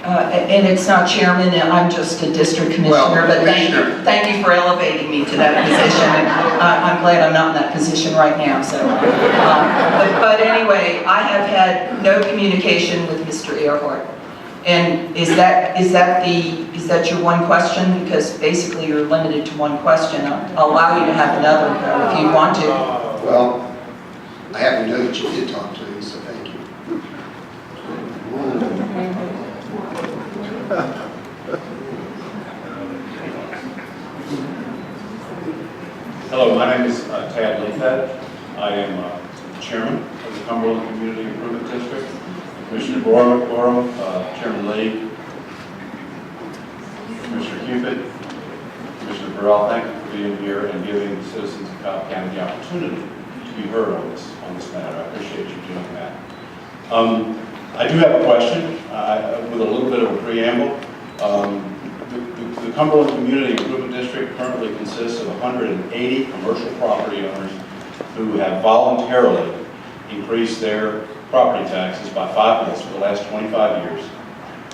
And it's not chairman, and I'm just a district commissioner, Well, but commissioner. thank you for elevating me to that position. And I'm glad I'm not in that position right now. So, but anyway, I have had no communication with Mr. Earhart. And is that your one question? Because basically you're limited to one question. I'll allow you to have another if you want to. Well, I happen to know that you did talk to him, so thank you. Hello, my name is Tad Leafhead. I am chairman of the Cumberland Community Improvement District. Commissioner Borum, Chairman Lee, Commissioner Cupid, Commissioner Burrell, thank you for being here and giving the citizens of Cobb County the opportunity to be heard on this matter. I appreciate you doing that. I do have a question with a little bit of a preamble. The Cumberland Community Improvement District currently consists of 180 commercial property owners who have voluntarily increased their property taxes by 5 mils for the last 25 years.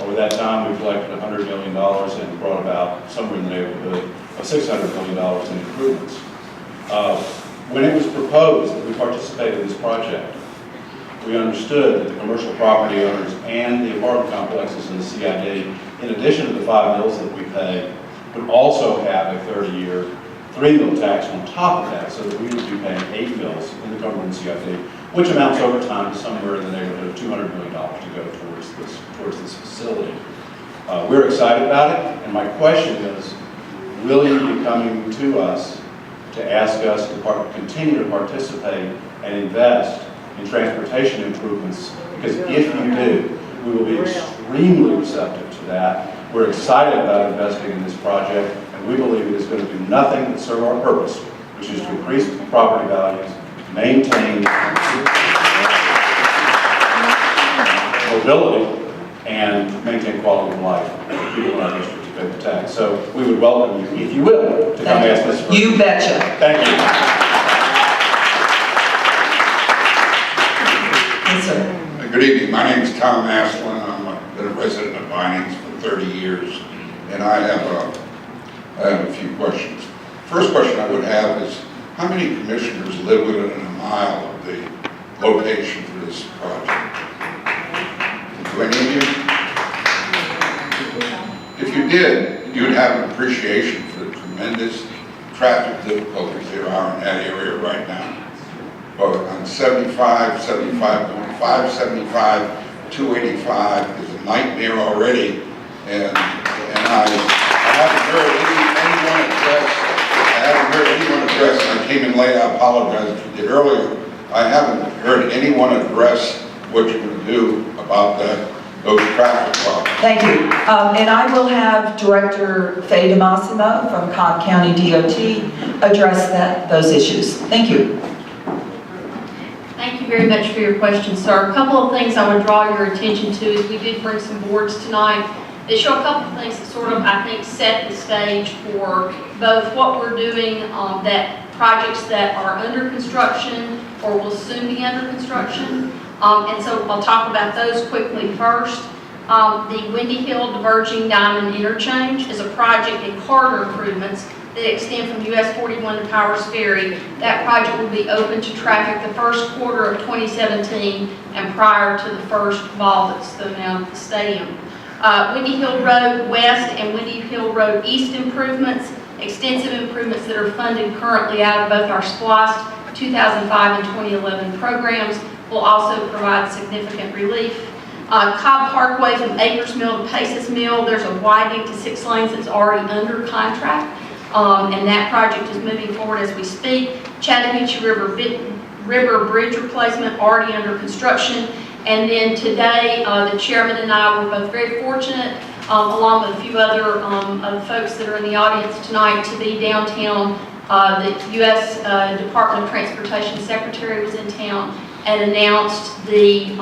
Over that time, we've collected $100 million and brought about somewhere in the neighborhood of $600 million in improvements. When it was proposed that we participate in this project, we understood that the commercial property owners and the apartment complexes in the CID, in addition to the 5 mils that we pay, would also have a 30-year 3-mil tax on top of that, so that we would be paying 8 mils in the Cumberland CID, which amounts over time to somewhere in the neighborhood of $200 million to go towards this facility. We're excited about it, and my question is, will you be coming to us to ask us to continue to participate and invest in transportation improvements? Because if you do, we will be extremely receptive to that. We're excited about investing in this project, and we believe it is going to do nothing but serve our purpose, which is to increase property values, maintain mobility, and maintain quality of life for people in our district to pay the tax. So we would welcome you, if you will, to come ask this question. You betcha. Thank you. Yes, sir. Good evening. My name is Tom Maslin. I've been a resident of Vinings for 30 years, and I have a few questions. First question I would have is, how many commissioners live within a mile of the location for this project? Do any of you? If you did, you would have an appreciation for the tremendous traffic difficulties there are in that area right now. But on 75, 285 is a nightmare already, and I haven't heard anyone address, and I came in late, I apologize if you did earlier, I haven't heard anyone address what you're going to do about those traffic problems. Thank you. And I will have Director Faye DeMassimo from Cobb County DOT address those issues. Thank you. Thank you very much for your question, sir. A couple of things I would draw your attention to is we did bring some boards tonight that show a couple of things that sort of, I think, set the stage for both what we're doing, that projects that are under construction or will soon be under construction. And so I'll talk about those quickly first. The Windy Hill Diverging Diamond Interchange is a project in corridor improvements that extend from US 41 to Powers Ferry. That project will be open to traffic the first quarter of 2017 and prior to the first ball that's thrown out at the stadium. Windy Hill Road West and Windy Hill Road East improvements, extensive improvements that are funded currently out of both our SPLOST 2005 and 2011 programs, will also provide significant relief. Cobb Parkway from Acres Mill to Paces Mill, there's a widening to 6 lanes that's already under contract. And that project is moving forward as we speak. Chattahoochee River Bridge replacement already under construction. And then today, the chairman and I were both very fortunate, along with a few other folks that are in the audience tonight, to be downtown. The U.S. Department of Transportation Secretary was in town and announced the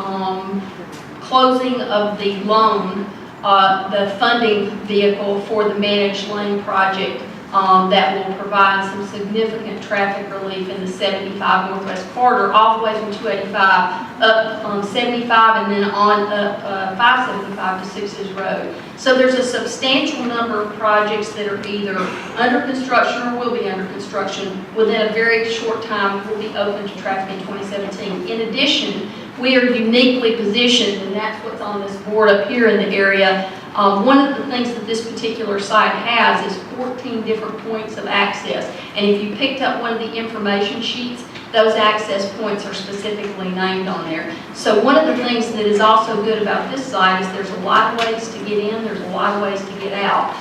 closing of the loan, the funding vehicle for the managed lane project that will provide some significant traffic relief in the 75 Northwest Corridor, all the way from 285 up 75 and then on up 575 to Sixes Road. So there's a substantial number of projects that are either under construction or will be under construction within a very short time will be open to traffic in 2017. In addition, we are uniquely positioned, and that's what's on this board up here in the area. One of the things that this particular site has is 14 different points of access. And if you picked up one of the information sheets, those access points are specifically named on there. So one of the things that is also good about this site is there's a lot of ways to get in, there's a lot of ways to get out.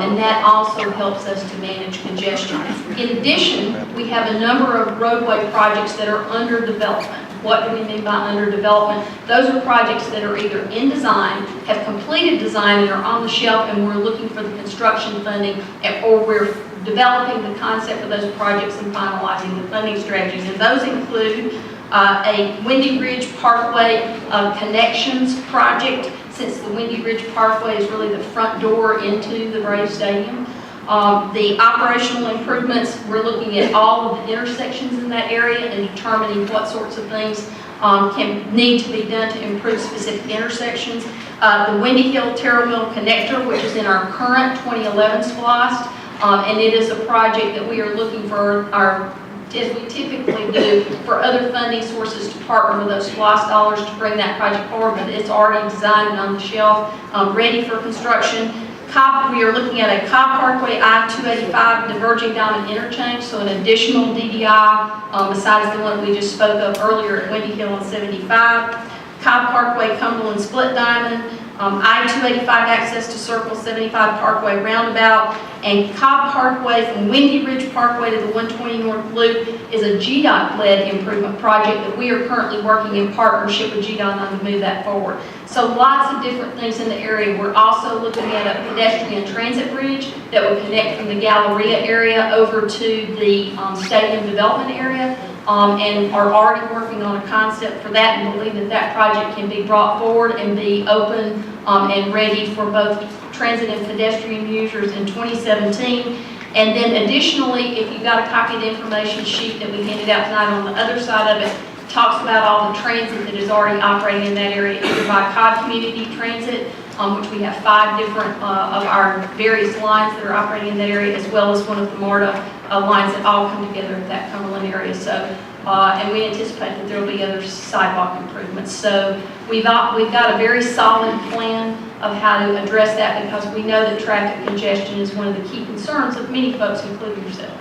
And that also helps us to manage congestion. In addition, we have a number of roadway projects that are under development. What do we mean by under development? Those are projects that are either in design, have completed design, and are on the shelf, and we're looking for the construction funding, or we're developing the concept of those projects and finalizing the funding strategies. And those include a Windy Ridge Parkway connections project, since the Windy Ridge Parkway is really the front door into the Braves Stadium. The operational improvements, we're looking at all of the intersections in that area and determining what sorts of things can need to be done to improve specific intersections. The Windy Hill Terrell Mill Connector, which is in our current 2011 SPLOST, and it is a project that we are looking for as we typically do, for other funding sources to partner with those SPLOST dollars to bring that project forward, but it's already designed and on the shelf, ready for construction. We are looking at a Cobb Parkway I-285 diverging diamond interchange, so an additional DDI besides the one we just spoke of earlier at Windy Hill on 75. Cobb Parkway Cumberland Split Diamond, I-285 access to Circle 75 Parkway Roundabout, and Cobb Parkway from Windy Ridge Parkway to the 120 North Loop is a GDOT-led improvement project that we are currently working in partnership with GDOT on to move that forward. So lots of different things in the area. We're also looking at a pedestrian transit bridge that will connect from the Galleria area over to the stadium development area, and are already working on a concept for that and believe that that project can be brought forward and be open and ready for both transit and pedestrian users in 2017. And then additionally, if you got a copy of the information sheet that we handed out tonight, on the other side of it, talks about all the transit that is already operating in that area, either by Cobb Community Transit, which we have 5 different of our various lines that are operating in that area, as well as one of the MARTA lines that all come together at that Cumberland area. So, and we anticipate that there will be other sidewalk improvements. So we've got a very solid plan of how to address that, because we know that traffic congestion is one of the key concerns of many folks, including yourself.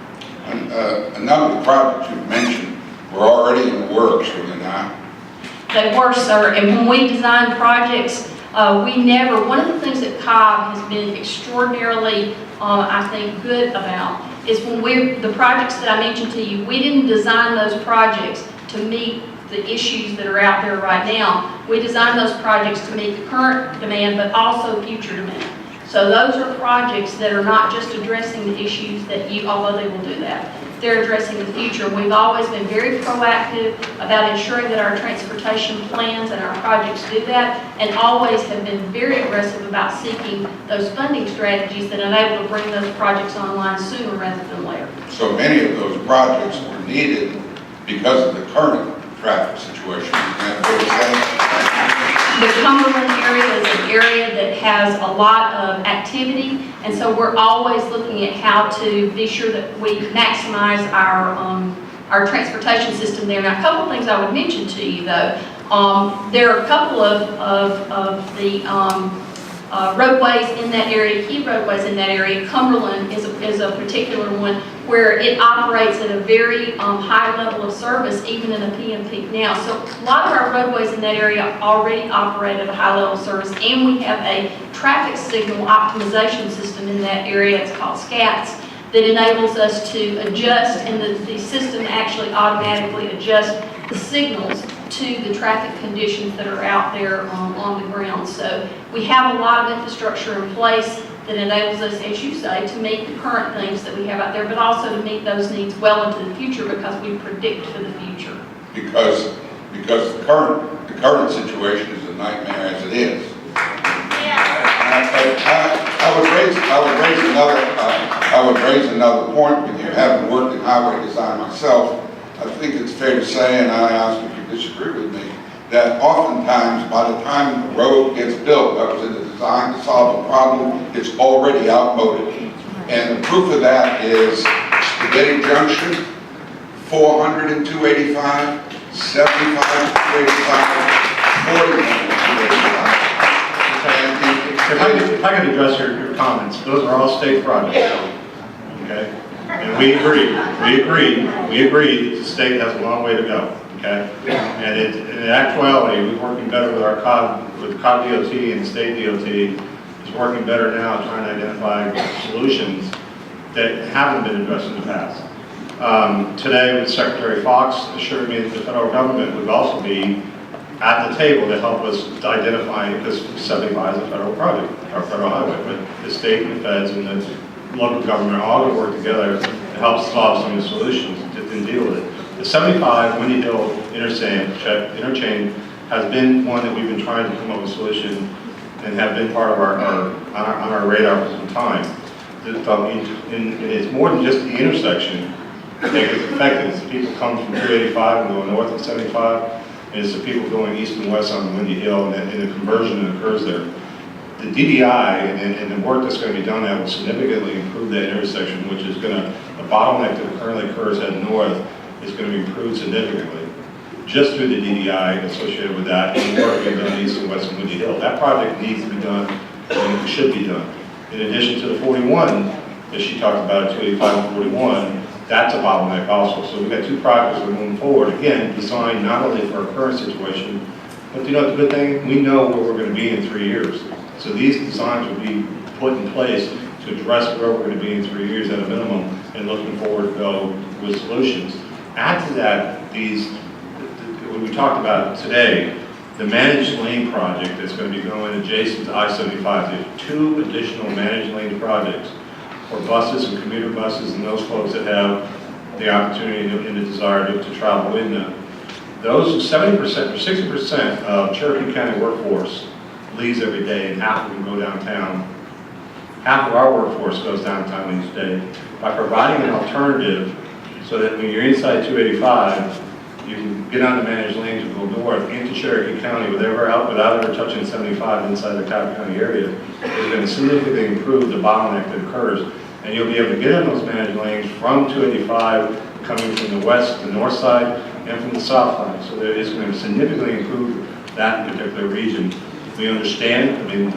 And a number of the projects you've mentioned were already in the works, were they not? They were, sir. And when we design projects, one of the things that Cobb has been extraordinarily, I think, good about is when the projects that I mentioned to you, we didn't design those projects to meet the issues that are out there right now. We designed those projects to meet the current demand, but also future demand. So those are projects that are not just addressing the issues that although they will do that, they're addressing the future. We've always been very proactive about ensuring that our transportation plans and our projects do that, and always have been very aggressive about seeking those funding strategies that enable to bring those projects online sooner rather than later. So many of those projects were needed because of the current traffic situation. The Cumberland area is an area that has a lot of activity, and so we're always looking at how to be sure that we maximize our transportation system there. Now, a couple of things I would mention to you, though. There are a couple of the roadways in that area, key roadways in that area. Cumberland is a particular one where it operates at a very high level of service, even in a PM peak now. So a lot of our roadways in that area already operate at a high level of service, and we have a traffic signal optimization system in that area. It's called SCATS, that enables us to adjust, and the system actually automatically adjusts the signals to the traffic conditions that are out there on the ground. So we have a lot of infrastructure in place that enables us, as you say, to meet the current things that we have out there, but also to meet those needs well into the future, because we predict for the future. Because the current situation is a nightmare as it is. I would raise another I would raise another point with you, having worked in highway design myself. I think it's fair to say, and I ask if you disagree with me, that oftentimes by the time the road gets built, that was in the design to solve a problem, it's already outmoded. And the proof of that is Spaghetti Junction, 400 and 285, 75 and 285, 40 and 285. If I could address your comments, those are all state projects, okay? And we agree that the state has a long way to go, okay? And in actuality, we're working better with our Cobb DOT and the state DOT is working better now trying to identify solutions that haven't been addressed in the past. Today, with Secretary Fox assured me that the federal government would also be at the table to help us identify, because 75 is a federal project, or federal highway, but the state and the feds and the local government are all going to work together to help solve some of the solutions and deal with it. The 75 Windy Hill interchange has been one that we've been trying to come up with a solution and have been part of on our radar for some time. And it's more than just the intersection that gets affected. It's the people come from 285 and go north of 75. And it's the people going east and west on Windy Hill, and the conversion that occurs there. The DDI and the work that's going to be done there will significantly improve that intersection, which is going to, the bottleneck that currently occurs heading north is going to be improved significantly, just through the DDI associated with that, and the work being done east and west of Windy Hill. That project needs to be done, and it should be done. In addition to the 41 that she talked about, 285 and 41, that's a bottleneck also. So we've got two projects that are moving forward. Again, designed not only for our current situation, but you know, the good thing, we know where we're going to be in 3 years. So these designs will be put in place to address where we're going to be in 3 years at a minimum, and looking forward to go with solutions. Add to that, what we talked about today, the managed lane project that's going to be going adjacent to I-75. There's 2 additional managed lane projects for buses and commuter buses and those folks that have the opportunity and the desire to travel in them. Those 70% or 60% of Cherokee County workforce leaves every day, and half of them go downtown. Half of our workforce goes downtown each day. By providing an alternative so that when you're inside 285, you can get on the managed lanes and go north into Cherokee County without ever touching 75 inside the Cobb County area, is going to significantly improve the bottleneck that occurs. And you'll be able to get in those managed lanes from 285, coming from the west, the north side, and from the south side. So that it's going to significantly improve that particular region. We understand, we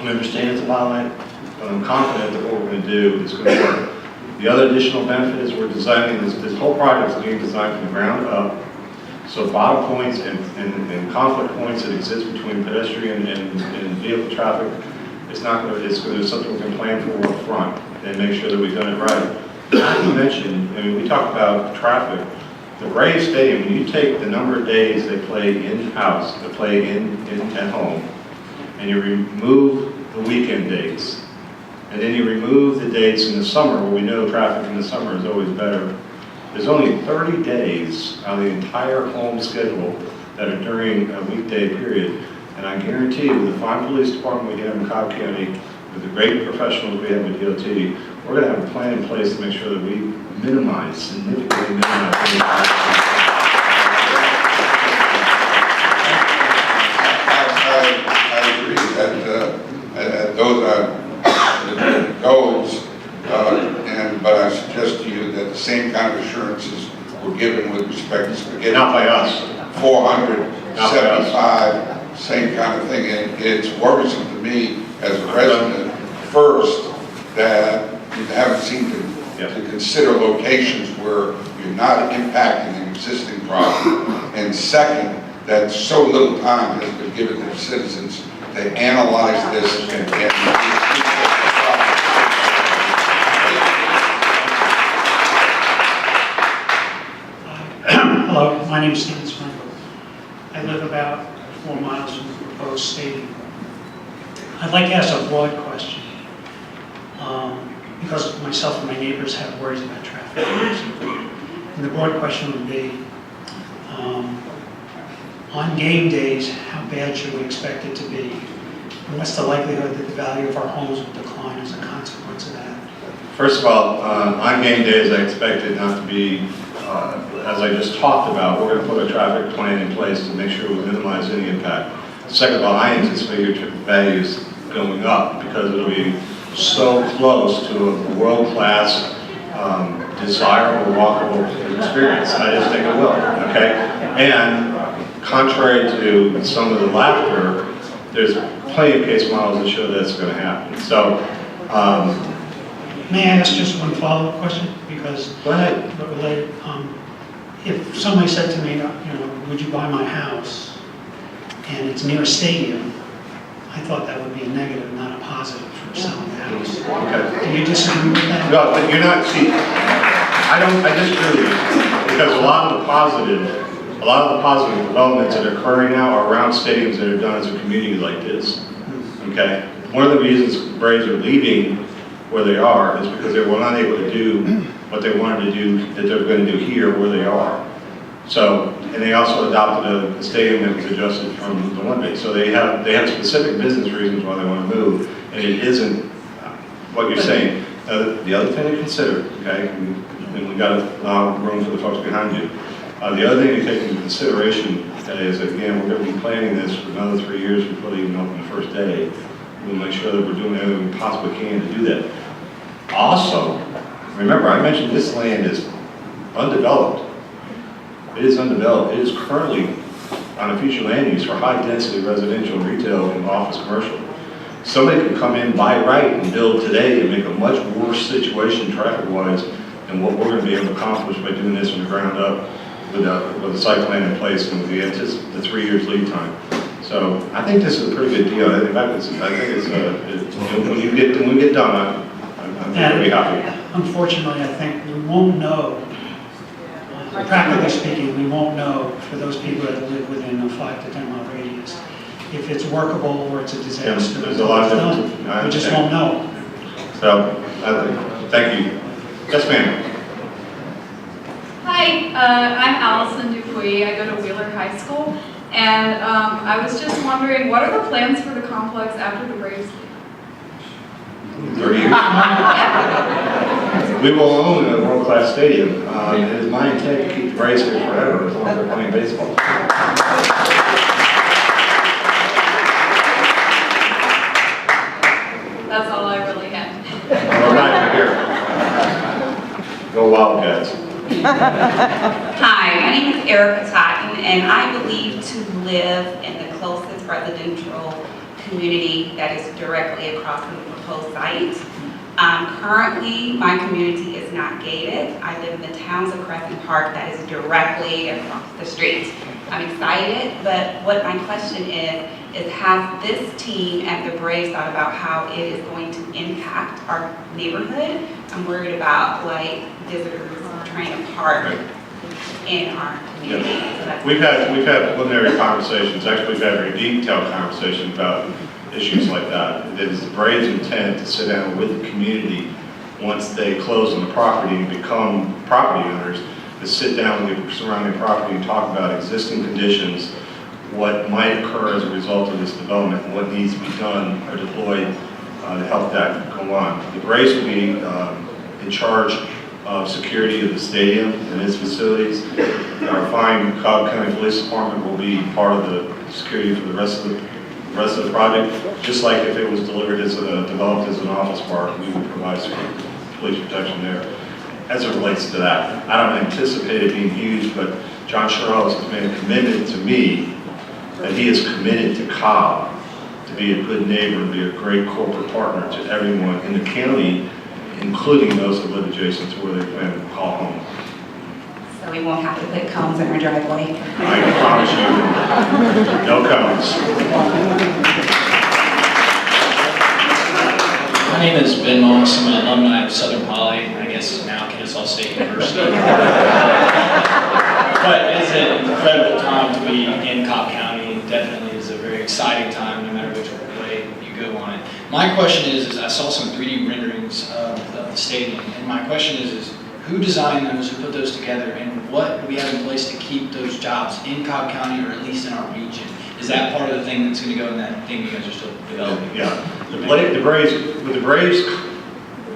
understand it's a bottleneck, but I'm confident that what we're going to do is going to work. The other additional benefit is we're designing this whole project is being designed from the ground up. So bottom points and conflict points that exist between pedestrian and vehicle traffic, it's going to be something we can plan for up front and make sure that we've done it right. Not to mention, we talked about traffic. The Braves Stadium, when you take the number of days they play in-house, they play at home, and you remove the weekend dates, and then you remove the dates in the summer, where we know traffic in the summer is always better. There's only 30 days out of the entire home schedule that are during a weekday period. And I guarantee you, with the fine police department we have in Cobb County, with the great professionals we have with DOT, we're going to have a plan in place to make sure that we significantly minimize I agree that those are the goals, but I suggest to you that the same kind of assurances were given with respect to spaghetti. Not by us. 475, same kind of thing. And it's worrisome to me as a resident, first, that you haven't seemed to consider locations where you're not impacting an existing problem. And second, that so little time has been given to the citizens to analyze this and Hello, my name is Stephen Springle. I live about 4 miles from the proposed stadium. I'd like to ask a broad question, because myself and my neighbors have worries about traffic. And the broad question would be, on game days, how bad should we expect it to be? And what's the likelihood that the value of our homes will decline as a consequence of that? First of all, on game days, I expect it not to be, as I just talked about, we're going to put a traffic plan in place to make sure we minimize any impact. Second of all, I anticipate your traffic values going up because it'll be so close to a world-class, desirable, walkable experience. I just think it will, okay? And contrary to some of the laughter, there's plenty of case models that show that's going to happen. So, May I ask just one follow-up question? Because go ahead. but related, if somebody said to me, would you buy my house? And it's near a stadium, I thought that would be a negative, not a positive for selling the house. Okay. Do you disagree with that? No, but you're not, see, I disagree with you, because a lot of the positive developments that are occurring now are around stadiums that are done as a community like this, okay? One of the reasons Braves are leaving where they are is because they were not able to do what they wanted to do, that they're going to do here where they are. So, and they also adopted a stadium that was adjusted from the one day. So they have specific business reasons why they want to move, and it isn't what you're saying. The other thing to consider, okay, and we got to allow room for the folks behind you. The other thing to take into consideration is that, again, we're going to be planning this for another 3 years before they even open the first day. We'll make sure that we're doing everything we possibly can to do that. Also, remember, I mentioned this land is undeveloped. It is undeveloped. It is currently on a future land use for high-density residential, retail, and office commercial. Somebody could come in, buy right, and build today and make a much worse situation traffic-wise than what we're going to be able to accomplish by doing this from the ground up with a site plan in place and with the 3 years lead time. So I think this is a pretty good deal. In fact, when we get done, I'm very happy. Unfortunately, I think we won't know, practically speaking, we won't know for those people that live within a 5 to 10 mile radius if it's workable or it's a disaster. Yeah, there's a lot of different. We just won't know. So, thank you. Yes, ma'am. Hi, I'm Allison Dupuy. I go to Wheeler High School, and I was just wondering, what are the plans for the complex after the Braves leave? 30 years. We will own a world-class stadium. It is my intent to keep the Braves here forever as long as they're playing baseball. That's all I really had. We're not here. Go Wildcats. Hi, my name is Erica Totten, and I believe to live in the closest residential community that is directly across from the proposed site. Currently, my community is not gated. I live in the Towns of Crescent Park that is directly across the street. I'm excited, but what my question is has this team and the Braves thought about how it is going to impact our neighborhood? I'm worried about like visitors trying to park in our community. Yeah. We've had preliminary conversations. Actually, we've had very detailed conversations about issues like that. It is the Braves' intent to sit down with the community once they close on the property and become property owners, to sit down with the surrounding property and talk about existing conditions, what might occur as a result of this development, and what needs to be done or deployed to help that go on. The Braves will be in charge of security of the stadium and its facilities. Our fine Cobb County Police Department will be part of the security for the rest of the project. Just like if it was developed as an office park, we would provide some police protection there. As it relates to that, I don't anticipate it being huge, but John Charles has made a commitment to me that he is committed to Cobb to be a good neighbor and be a great corporate partner to everyone in the county, including those that live adjacent to where they plan to call home. So we won't have to put cones in our driveway. I can promise you, no cones. My name is Ben Moss. I'm an alumni of Southern Poly, I guess now Kennesaw State University. But it's an incredible time to be in Cobb County. Definitely is a very exciting time, no matter which way you go on it. My question is I saw some 3D renderings of the stadium, and my question is who designed those, who put those together, and what do we have in place to keep those jobs in Cobb County, or at least in our region? Is that part of the thing that's gonna go in that thing you guys are still developing? Yeah, the Braves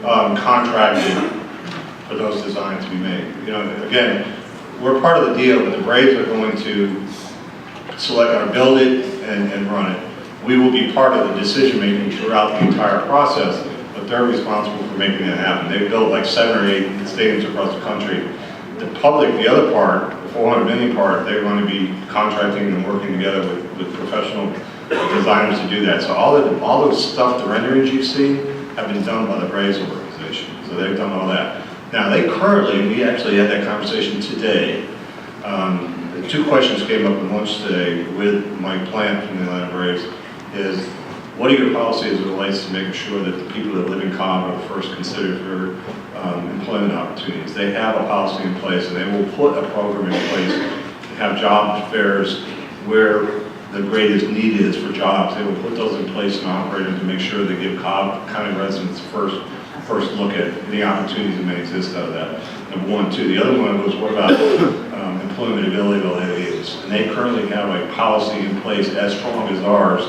contracted for those designs to be made. You know, again, we're part of the deal, but the Braves are going to select or build it and run it. We will be part of the decision-making throughout the entire process, but they're responsible for making that happen. They've built like 7 or 8 stadiums across the country. The public, the other part, the 400 million part, they're going to be contracting and working together with professional designers to do that. So all those stuff, the renderings you've seen, have been done by the Braves organization. So they've done all that. Now they currently, we actually had that conversation today. 2 questions came up at lunch today with Mike Plant from the Atlanta Braves, is what are your policies as it relates to making sure that the people that live in Cobb are first considered for employment opportunities? They have a policy in place, and they will put a program in place to have job fairs where the greatest need is for jobs. They will put those in place and operate them to make sure they give Cobb County residents first look at the opportunities that may exist out of that. Number 1. 2, the other one was what about employmentability aliens? And they currently have a policy in place as strong as ours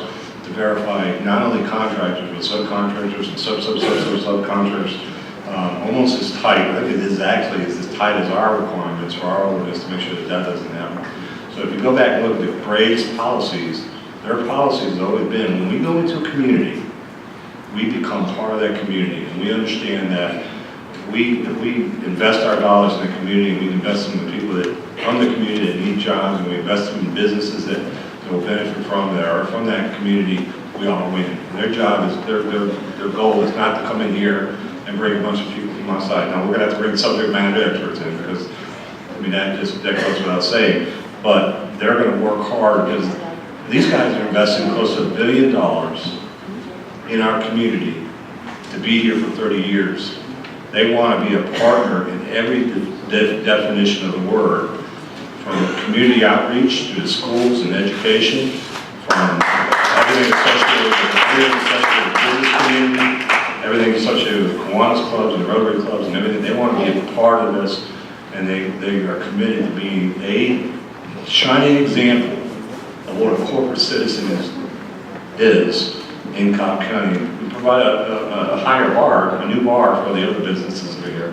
to verify not only contractors, but subcontractors and subcontractors, almost as tight. I think it is actually as tight as our requirements for our ordinance to make sure that that doesn't happen. So if you go back and look at the Braves policies, their policies have always been, when we go into a community, we become part of that community, and we understand that if we invest our dollars in the community, we invest in the people that from the community that need jobs, and we invest in businesses that will benefit from that, or from that community, we all win. Their job is, their goal is not to come in here and bring a bunch of people from outside. Now, we're gonna have to bring subject matter experts in, because, I mean, that goes without saying, but they're gonna work hard, because these guys are investing close to $1 billion in our community to be here for 30 years. They want to be a partner in every definition of the word, from community outreach to the schools and education, from everything associated with the business community, everything associated with Kiwanis clubs and Rotary clubs and everything. They want to be a part of this, and they are committed to being a shining example of what a corporate citizen is in Cobb County. We provide a higher bar, a new bar for the other businesses over here.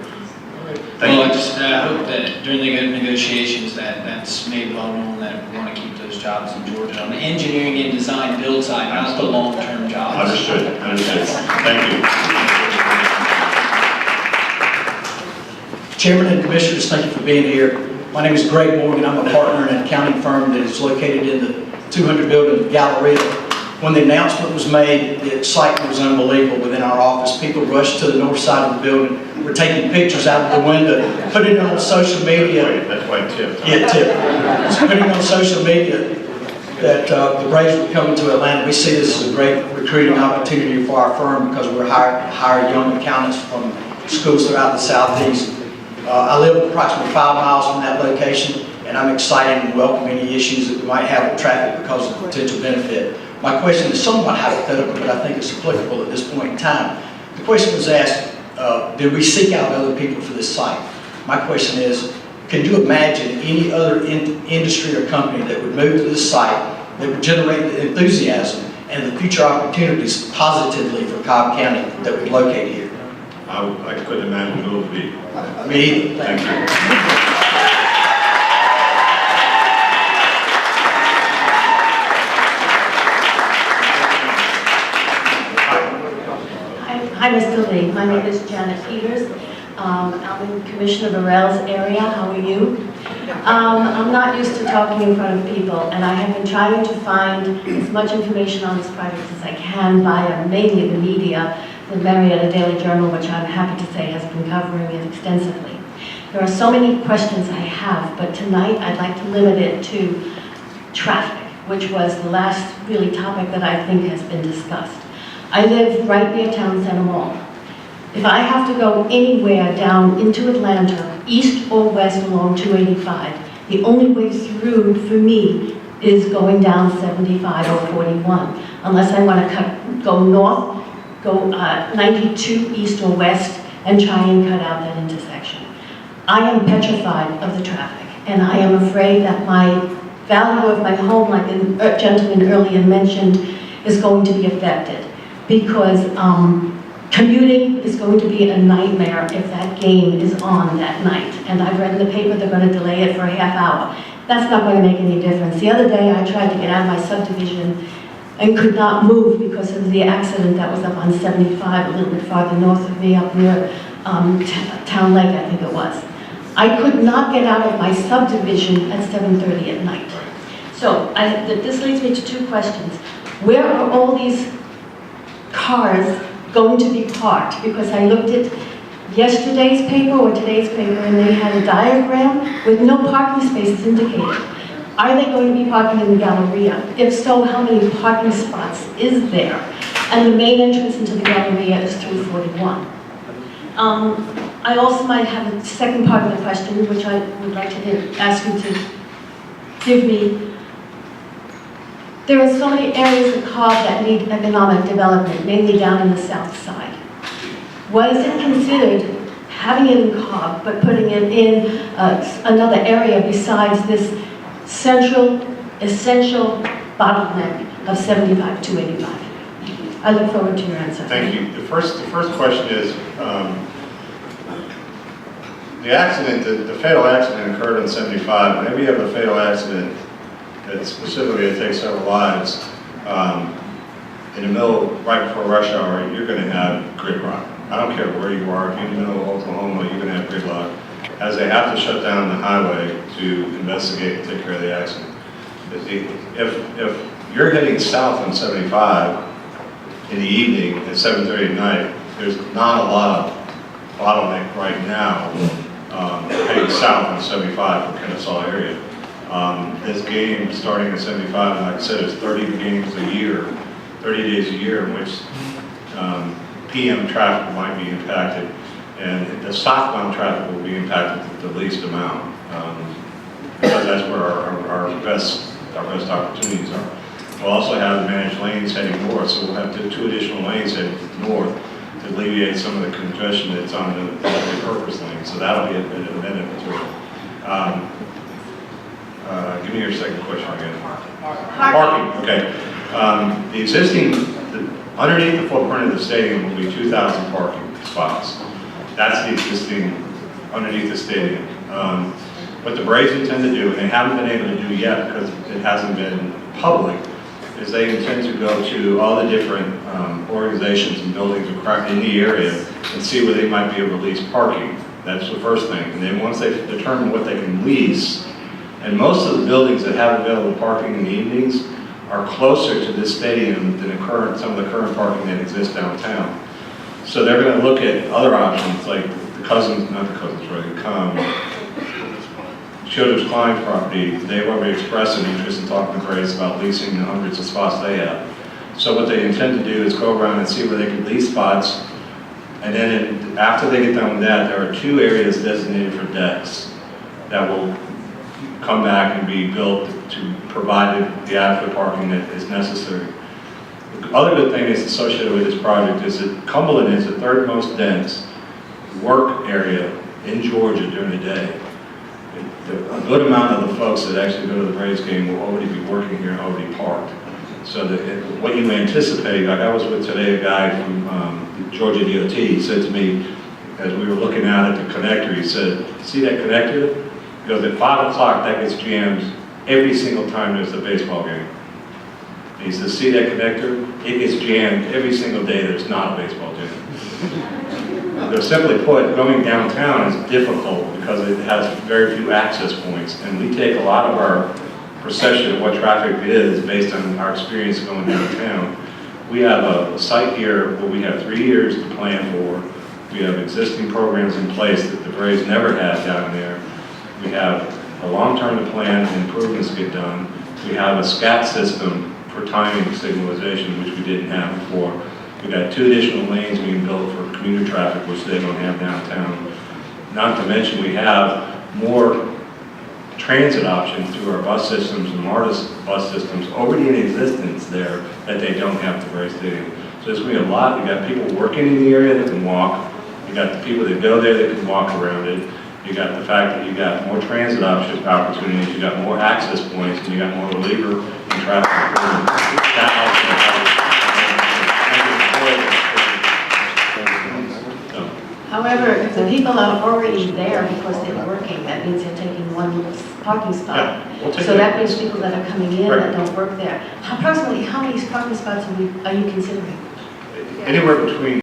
Thank Well, you. I just hope that during the good negotiations that's made well known that we want to keep those jobs in Georgia on the engineering and design build side, not the long-term jobs. Understood. Thank you. Chairman and Commissioners, thank you for being here. My name is Greg Morgan. I'm a partner in an accounting firm that is located in the 200 building Galleria. When the announcement was made, the excitement was unbelievable within our office. People rushed to the north side of the building. We're taking pictures out of the window, putting it on social media. That's why tip. Yeah, tip. Putting on social media that the Braves were coming to Atlanta. We see this as a great recruiting opportunity for our firm because we're hiring young accountants from schools throughout the Southeast. I live approximately 5 miles from that location, and I'm excited and welcome any issues that we might have with traffic because of the potential benefit. My question is somewhat hypothetical, but I think it's applicable at this point in time. The question was asked, did we seek out other people for this site? My question is, can you imagine any other industry or company that would move to this site that would generate the enthusiasm and the future opportunities positively for Cobb County that would locate here? I couldn't imagine who it would be. Me either. Thank you. Hi, Mr. Lee. My name is Janet Peters. I'm in Commissioner Burrell's area. How are you? I'm not used to talking in front of people, and I have been trying to find as much information on this project as I can via mainly the media, the Marietta Daily Journal, which I'm happy to say has been covering it extensively. There are so many questions I have, but tonight I'd like to limit it to traffic, which was the last really topic that I think has been discussed. I live right near Town Center Mall. If I have to go anywhere down into Atlanta, east or west along 285, the only way through for me is going down 75 or 41. Unless I want to go north, go 92 east or west, and try and cut out that intersection. I am petrified of the traffic, and I am afraid that my value of my home, like the gentleman earlier mentioned, is going to be affected. Because commuting is going to be a nightmare if that game is on that night. And I've read in the paper they're going to delay it for a half hour. That's not going to make any difference. The other day I tried to get out of my subdivision and could not move because of the accident that was up on 75, a little bit farther north of me, up near Town Lake, I think it was. I could not get out of my subdivision at 7:30 at night. So this leads me to two questions. Where are all these cars going to be parked? Because I looked at yesterday's paper or today's paper and they had a diagram with no parking spaces indicated. Are they going to be parking in the Galleria? If so, how many parking spots is there? And the main entrance into the Galleria is through 41. I also might have a second part of the question, which I would like to ask you to give me. There are so many areas of Cobb that need economic development, mainly down in the south side. What is it considered, having it in Cobb, but putting it in another area besides this central, essential bottleneck of 75 to 85? I look forward to your answer. Thank you. The first question is, the accident, the fatal accident occurred on 75. Whenever you have a fatal accident, that specifically it takes several lives, in the middle, right before rush hour, you're going to have gridlock. I don't care where you are, if you're in the middle of Oklahoma, you're going to have gridlock, as they have to shut down the highway to investigate and take care of the accident. If you're heading south on 75 in the evening at 7:30 at night, there's not a lot of bottleneck right now heading south on 75 for Kennesaw area. This game starting at 75, and like I said, it's 30 games a year, 30 days a year in which PM traffic might be impacted, and the southbound traffic will be impacted the least amount, because that's where our best opportunities are. We'll also have managed lanes heading north, so we'll have two additional lanes heading north to alleviate some of the congestion that's on the purpose lane. So that'll be a benefit to it. Give me your second question again. Parking. Okay. The existing, underneath the footprint of the stadium will be 2,000 parking spots. That's the existing underneath the stadium. What the Braves intend to do, and they haven't been able to do yet because it hasn't been public, is they intend to go to all the different organizations and buildings in the area and see where they might be able to lease parking. That's the first thing. And then once they determine what they can lease, and most of the buildings that have available parking in the evenings are closer to this stadium than some of the current parking that exists downtown. So they're going to look at other options like Children's Klein property. They've already expressed an interest in talking to Braves about leasing the hundreds of spots they have. So what they intend to do is go around and see where they can lease spots, and then after they get done with that, there are 2 areas designated for decks that will come back and be built to provide the adequate parking that is necessary. The other good thing is associated with this project is that Cumberland is the 3rd most dense work area in Georgia during the day. A good amount of the folks that actually go to the Braves game will already be working here and already parked. So what you anticipate, like I was with today a guy from Georgia DOT, he said to me, as we were looking out at the connector, he said, "See that connector? He goes, at 5 o'clock that gets jammed every single time there's a baseball game." And he says, "See that connector? It gets jammed every single day there's not a baseball game." They're simply put, going downtown is difficult because it has very few access points, and we take a lot of our perception of what traffic is based on our experience going downtown. We have a site here where we have 3 years to plan for. We have existing programs in place that the Braves never had down there. We have a long-term to plan and improvements get done. We have a SCAT system for timing signalization, which we didn't have before. We got 2 additional lanes being built for commuter traffic, which they don't have downtown. Not to mention we have more transit options through our bus systems and MARTA's bus systems already in existence there that they don't have at the Braves Stadium. So there's going to be a lot. We got people working in the area that can walk. We got the people that go there that can walk around it. You got the fact that you got more transit opportunities, you got more access points, and you got more labor and traffic improvement. That also helps. However, if the people are already there because they're working, that means they're taking one parking spot. Yeah, we'll take So that. that means people that are coming in Right. that don't work there. Approximately how many parking spots are you considering? Anywhere between